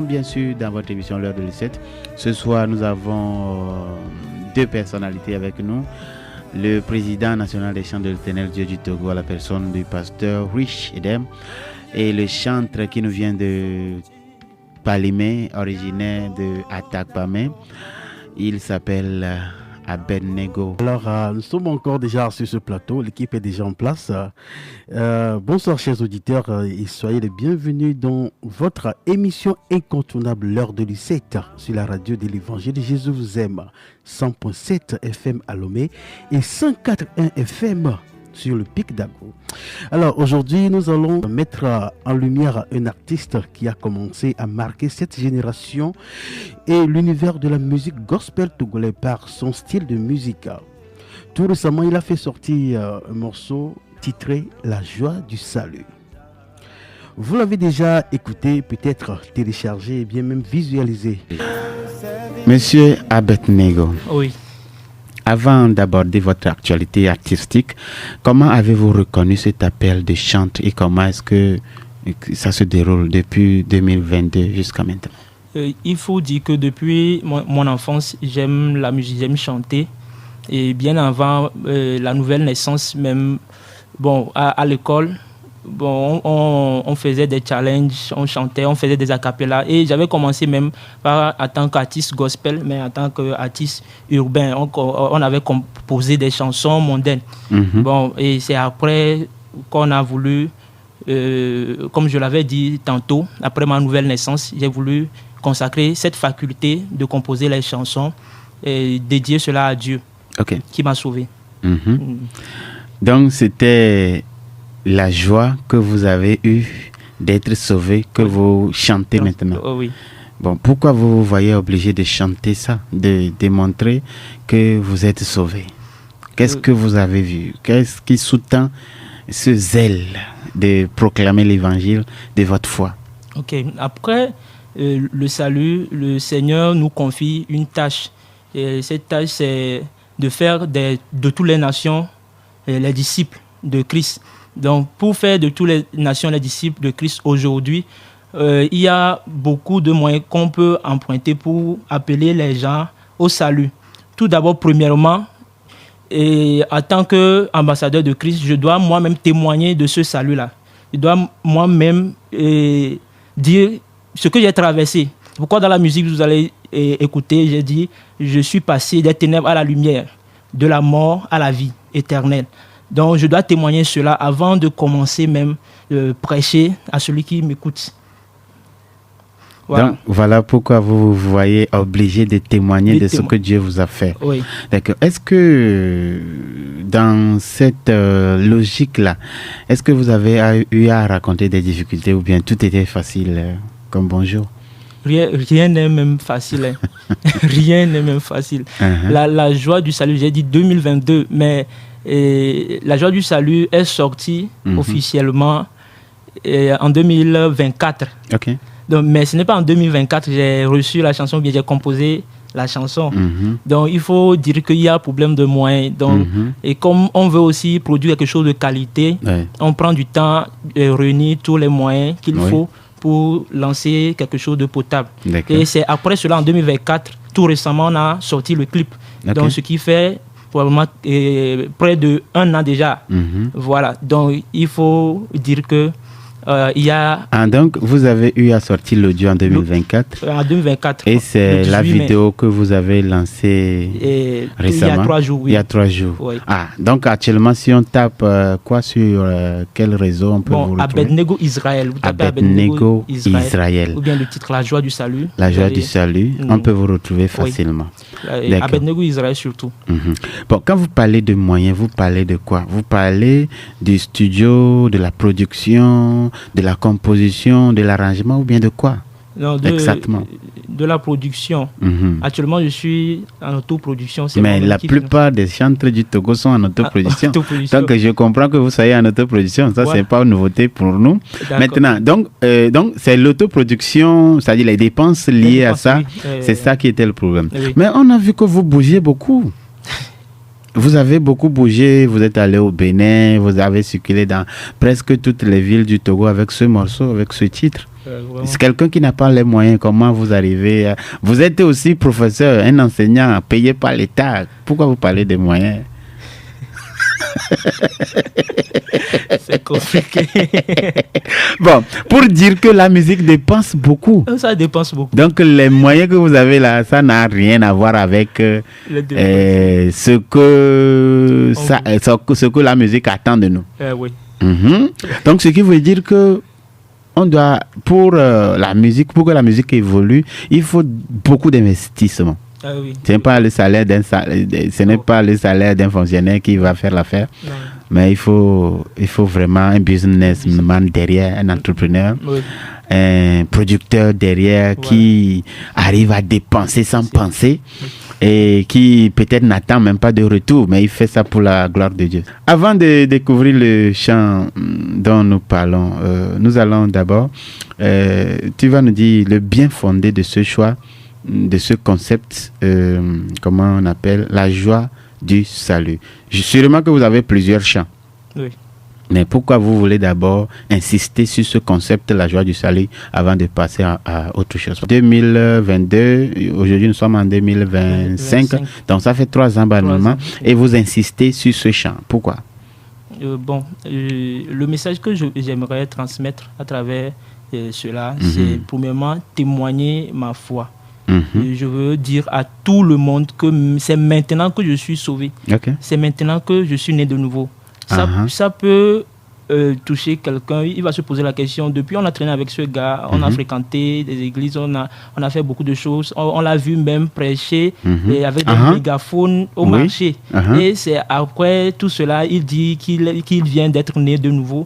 sommes bien sûr dans votre émission L'heure de Lucette. Ce soir, nous avons deux personnalités avec nous. Le président national des chants de l'Éternel Dieu du Togo, à la personne du pasteur Rich Edem, et le chantre qui nous vient de Palimé, originaire de Atakpamé. Il s'appelle Abednego. Alors, nous sommes encore déjà sur ce plateau. L'équipe est déjà en place. Bonsoir, chers auditeurs, et soyez les bienvenus dans votre émission incontournable, L'heure de Lucette, sur la radio de l'Évangile de Jésus vous aime. 100.7 FM à Lomé et 104.1 FM sur le Pic d'Ago. Alors aujourd'hui, nous allons mettre en lumière un artiste qui a commencé à marquer cette génération et l'univers de la musique gospel togolais par son style de musique. Tout récemment, il a fait sortir un morceau titré La joie du salut. Vous l'avez déjà écouté, peut-être téléchargé et bien même visualisé. Monsieur Abednego. Oui. Avant d'aborder votre actualité artistique, comment avez-vous reconnu cet appel de chante et comment est-ce que ça se déroule depuis 2022 jusqu'à maintenant? Il faut dire que depuis mon enfance, j'aime la musique, j'aime chanter. Et bien avant la nouvelle naissance, même à l'école, on faisait des challenges, on chantait, on faisait des acapellas. Et j'avais commencé même en tant qu'artiste gospel, mais en tant qu'artiste urbain. On avait composé des chansons mondaines. Mm-hmm. Et c'est après qu'on a voulu, comme je l'avais dit tantôt, après ma nouvelle naissance, j'ai voulu consacrer cette faculté de composer les chansons et dédier cela à Dieu, qui m'a sauvé. Mm-hmm. Donc c'était la joie que vous avez eue d'être sauvé, que vous chantez maintenant. Oui. Bon, pourquoi vous vous voyez obligé de chanter ça, de démontrer que vous êtes sauvé? Qu'est-ce que vous avez vu? Qu'est-ce qui sous-tend ce zèle de proclamer l'évangile de votre foi? Après le salut, le Seigneur nous confie une tâche. Et cette tâche, c'est de faire de toutes les nations les disciples de Christ. Donc, pour faire de toutes les nations les disciples de Christ aujourd'hui, il y a beaucoup de moyens qu'on peut emprunter pour appeler les gens au salut. Tout d'abord, premièrement, et en tant qu'ambassadeur de Christ, je dois moi-même témoigner de ce salut-là. Je dois moi-même dire ce que j'ai traversé. Pourquoi dans la musique, vous allez écouter, j'ai dit, je suis passé des ténèbres à la lumière, de la mort à la vie éternelle. Donc, je dois témoigner cela avant de commencer même prêcher à celui qui m'écoute. Voilà. Donc, voilà pourquoi vous vous voyez obligé de témoigner de ce que Dieu vous a fait. Oui. D'accord. Est-ce que dans cette logique-là, est-ce que vous avez eu à raconter des difficultés ou bien tout était facile comme bonjour? Rien n'est même facile. Rien n'est même facile. La joie du salut, j'ai dit 2022, mais la joie du salut est sortie officiellement en 2024. Donc, mais ce n'est pas en 2024 que j'ai reçu la chanson, bien j'ai composé la chanson. Donc il faut dire qu'il y a un problème de moyens. Donc, et comme on veut aussi produire quelque chose de qualité, on prend du temps de réunir tous les moyens qu'il faut pour lancer quelque chose de potable. Et c'est après cela, en 2024, tout récemment, on a sorti le clip. Donc ce qui fait probablement près de 1 an déjà. Voilà. Donc il faut dire que il y a... donc, vous avez eu à sortir l'audio en 2024. En 2024. Et c'est la vidéo que vous avez lancée récemment. Il y a 3 jours, oui. Il y a 3 jours. Oui. Donc actuellement, si on tape quoi sur quel réseau on peut vous retrouver? Abednego Israël. Vous tapez Abednego Israël. Ou bien le titre La joie du salut. La joie du salut. On peut vous retrouver facilement. Abednego Israël surtout. Bon, quand vous parlez de moyens, vous parlez de quoi? Vous parlez du studio, de la production, de la composition, de l'arrangement ou bien de quoi? Non, exactement. De la production. Actuellement, je suis en autoproduction. Mais la plupart des chantres du Togo sont en autoproduction. Donc, je comprends que vous soyez en autoproduction. Ça, c'est pas une nouveauté pour nous. Maintenant, donc c'est l'autoproduction, c'est-à-dire les dépenses liées à ça. C'est ça qui était le problème. Mais on a vu que vous bougez beaucoup. Vous avez beaucoup bougé, vous êtes allé au Bénin, vous avez circulé dans presque toutes les villes du Togo avec ce morceau, avec ce titre. C'est quelqu'un qui n'a pas les moyens. Comment vous arrivez Vous êtes aussi professeur, un enseignant payé par l'État. Pourquoi vous parlez des moyens? C'est compliqué. Bon, pour dire que la musique dépense beaucoup. Ça dépense beaucoup. Donc, les moyens que vous avez là, ça n'a rien à voir avec ce que la musique attend de nous. Oui. Donc, ce qui veut dire que on doit, pour la musique, pour que la musique évolue, il faut beaucoup d'investissement. Oui. Ce n'est pas le salaire d'un fonctionnaire qui va faire l'affaire, mais il faut vraiment un businessman derrière, un entrepreneur, un producteur derrière qui arrive à dépenser sans penser et qui peut-être n'attend même pas de retour, mais il fait ça pour la gloire de Dieu. Avant de découvrir le chant dont nous parlons, nous allons d'abord, tu vas nous dire le bien fondé de ce choix, de ce concept, comment on appelle, la joie du salut. Sûrement que vous avez plusieurs chants. Oui. Mais pourquoi vous voulez d'abord insister sur ce concept, la joie du salut, avant de passer à autre chose? 2022, aujourd'hui nous sommes en 2025, donc ça fait 3 ans bannement, et vous insistez sur ce chant. Pourquoi? Le message que j'aimerais transmettre à travers cela, c'est premièrement témoigner ma foi. Je veux dire à tout le monde que c'est maintenant que je suis sauvé. C'est maintenant que je suis né de nouveau. Ça peut toucher quelqu'un. Il va se poser la question. Depuis, on a traîné avec ce gars, on a fréquenté des églises, on a fait beaucoup de choses. On l'a vu même prêcher et avec des mégaphones au marché. Et c'est après tout cela, il dit qu'il vient d'être né de nouveau.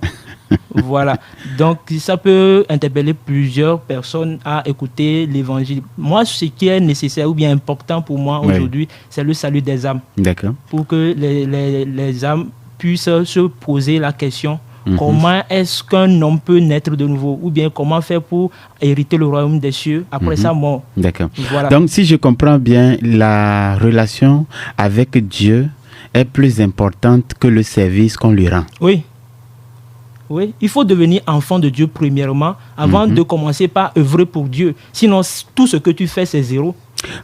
Voilà, donc ça peut interpeller plusieurs personnes à écouter l'évangile. Moi, ce qui est nécessaire ou bien important pour moi aujourd'hui, c'est le salut des âmes. D'accord. Pour que les âmes puissent se poser la question, comment est-ce qu'un homme peut naître de nouveau, ou bien comment faire pour hériter le royaume des cieux après sa mort. D'accord. Voilà. Donc, si je comprends bien, la relation avec Dieu est plus importante que le service qu'on lui rend. Oui. Oui, il faut devenir enfant de Dieu premièrement avant de commencer par œuvrer pour Dieu. Sinon, tout ce que tu fais, c'est zéro.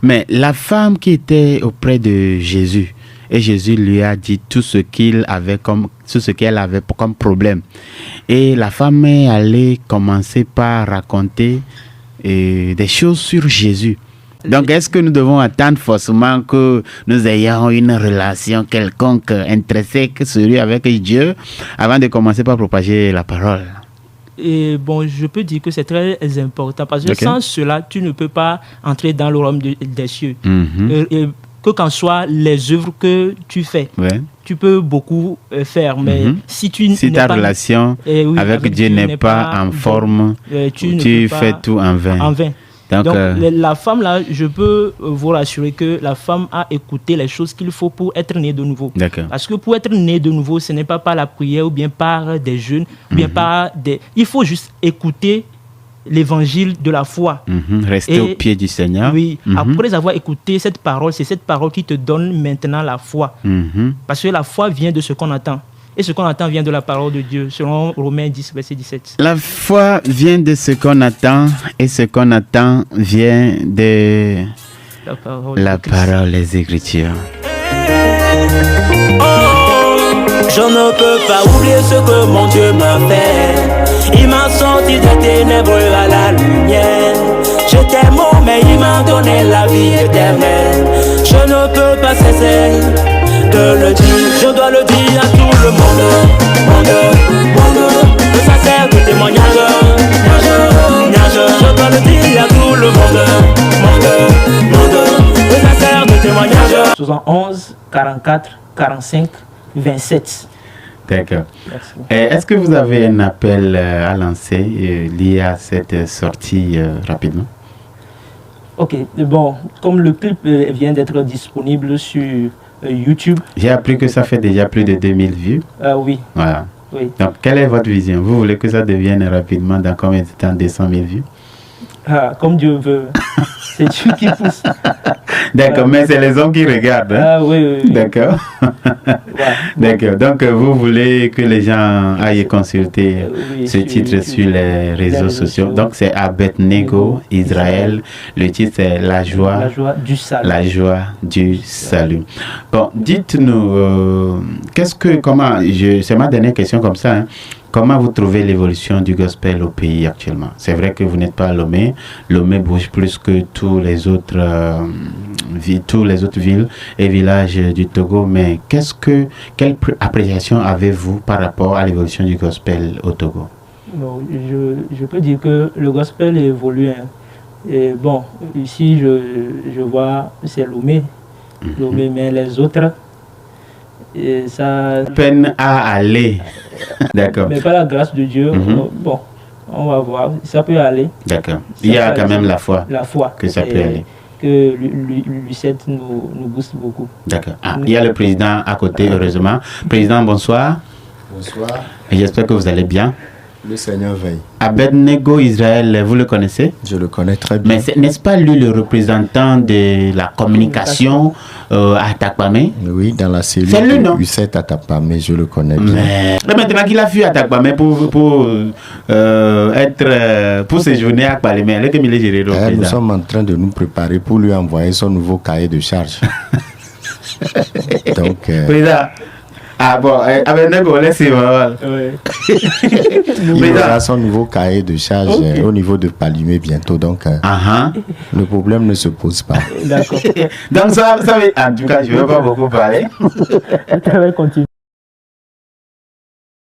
Mais la femme qui était auprès de Jésus, et Jésus lui a dit tout ce qu'elle avait comme problème. Et la femme est allée commencer par raconter des choses sur Jésus. Donc, est-ce que nous devons attendre forcément que nous ayons une relation quelconque intrinsèque avec Dieu avant de commencer par propager la parole? Et bon, je peux dire que c'est très important parce que sans cela, tu ne peux pas entrer dans le royaume des cieux. Et que qu'en soient les œuvres que tu fais, tu peux beaucoup faire, mais si ta relation avec Dieu n'est pas en forme, tu fais tout en vain. Donc la femme là, je peux vous rassurer que la femme a écouté les choses qu'il faut pour être née de nouveau. Parce que pour être née de nouveau, ce n'est pas par la prière ou bien par des jeûnes, ou bien par des... Il faut juste écouter l'évangile de la foi. Rester au pied du Seigneur. Oui, après avoir écouté cette parole, c'est cette parole qui te donne maintenant la foi. Parce que la foi vient de ce qu'on attend. Et ce qu'on attend vient de la parole de Dieu, selon Romains 10, verset 17. La foi vient de ce qu'on attend, et ce qu'on attend vient de la parole des Écritures. Je ne peux pas oublier ce que mon Dieu m'a fait. Il m'a sorti des ténèbres à la lumière. J'étais mort, mais il m'a donné la vie éternelle. Je ne peux pas cesser de le dire, je dois le dire à tout le monde. Que ça sert de témoignage, je dois le dire à tout le monde. Que ça sert de témoignage. 71, 44, 45, 27. D'accord. Est-ce que vous avez un appel à lancer lié à cette sortie rapidement? Ok, bon, comme le clip vient d'être disponible sur YouTube. J'ai appris que ça fait déjà plus de 2000 vues. Oui. Voilà. Oui. Donc, quelle est votre vision? Vous voulez que ça devienne rapidement, dans combien de temps, 200 000 vues? Comme Dieu veut. C'est Dieu qui pousse. D'accord, mais c'est les hommes qui regardent. Hein? Ah oui. D'accord. D'accord. Donc, vous voulez que les gens aillent consulter ce titre sur les réseaux sociaux. Donc, c'est Abednego, Israël. Le titre, c'est La joie du salut. La joie du salut. Bon, dites-nous, c'est ma dernière question comme ça. Hein. Comment vous trouvez l'évolution du gospel au pays actuellement? C'est vrai que vous n'êtes pas à Lomé. Lomé bouge plus que tous les autres villes et villages du Togo. Mais quelle appréciation avez-vous par rapport à l'évolution du gospel au Togo? Bon, je peux dire que le gospel évolue. Hein. Et bon, ici, je vois, c'est Lomé. Lomé, mais les autres, et ça... Peine à aller. D'accord. Mais par la grâce de Dieu, bon, on va voir, ça peut aller. D'accord. Il y a quand même la foi. La foi. Que ça peut aller. Que l'UCET nous booste beaucoup. D'accord. Ah, il y a le président à côté, heureusement. Président, bonsoir. Bonsoir. Et j'espère que vous allez bien. Le Seigneur veille. Abednego Israël, vous le connaissez? Je le connais très bien. Mais n'est-ce pas lui le représentant de la communication à Takpamé? Oui, dans la cellule U7 à Takpamé, je le connais bien. Mais maintenant qu'il a fui à Takpamé pour séjourner à Takpamé, nous sommes en train de nous préparer pour lui envoyer son nouveau cahier de charge. Donc, président. Ah bon, Abednego, laissez-moi. Il aura son nouveau cahier de charge au niveau de Palimé bientôt, donc le problème ne se pose pas. D'accord. Donc ça en tout cas, je ne vais pas beaucoup parler. Je vais continuer.